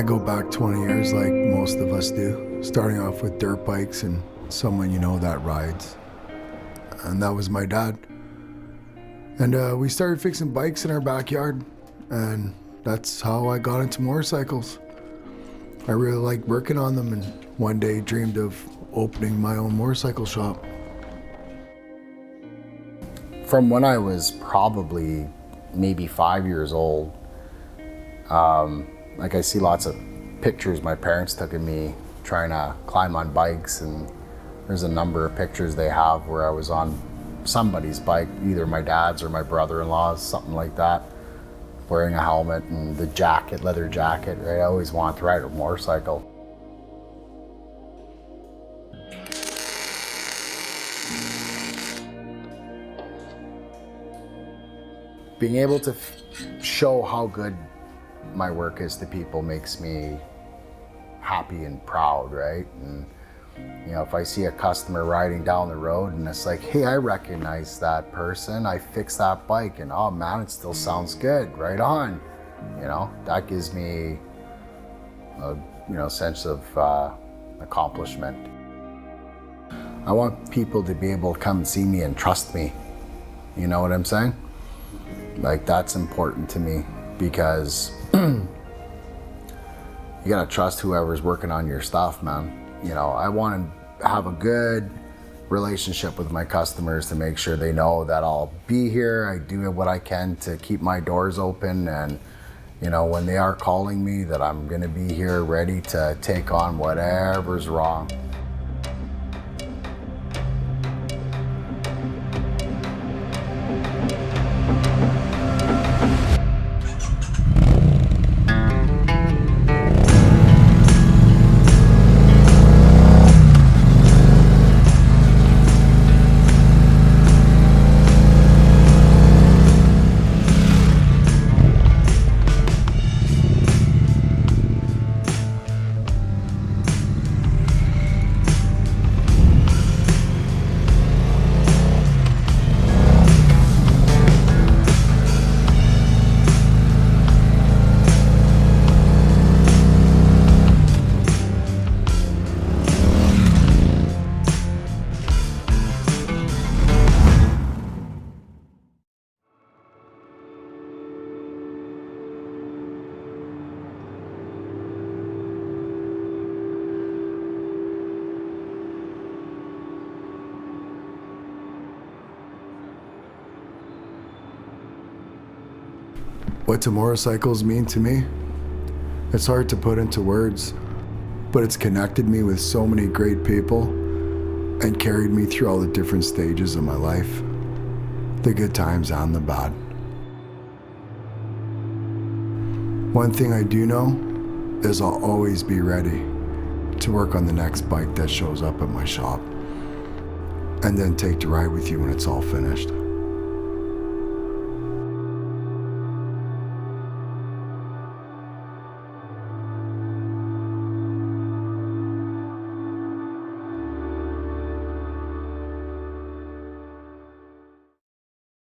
I go back 20 years like most of us do, starting off with dirt bikes and someone you know that rides. And that was my dad. And we started fixing bikes in our backyard, and that's how I got into motorcycles. I really liked working on them, and one day dreamed of opening my own motorcycle shop. From when I was probably maybe 5 years old, like I see lots of pictures my parents took of me trying to climb on bikes, and there's a number of pictures they have where I was on somebody's bike, either my dad's or my brother-in-law's, something like that, wearing a helmet and the jacket, leather jacket, right? I always wanted to ride a motorcycle. Being able to show how good my work is to people makes me happy and proud, right? And you know, if I see a customer riding down the road and it's like, hey, I recognize that person, I fixed that bike, and oh man, it still sounds good, right on. You know, that gives me a sense of accomplishment. I want people to be able to come and see me and trust me. You know what I'm saying? Like, that's important to me, because you gotta trust whoever's working on your stuff, man. You know, I want to have a good relationship with my customers to make sure they know that I'll be here. I do what I can to keep my doors open, and you know, when they are calling me, that I'm gonna be here ready to take on whatever's wrong. What do motorcycles mean to me? It's hard to put into words, but it's connected me with so many great people and carried me through all the different stages of my life, the good times and the bad. One thing I do know is I'll always be ready to work on the next bike that shows up at my shop, and then take the ride with you when it's all finished.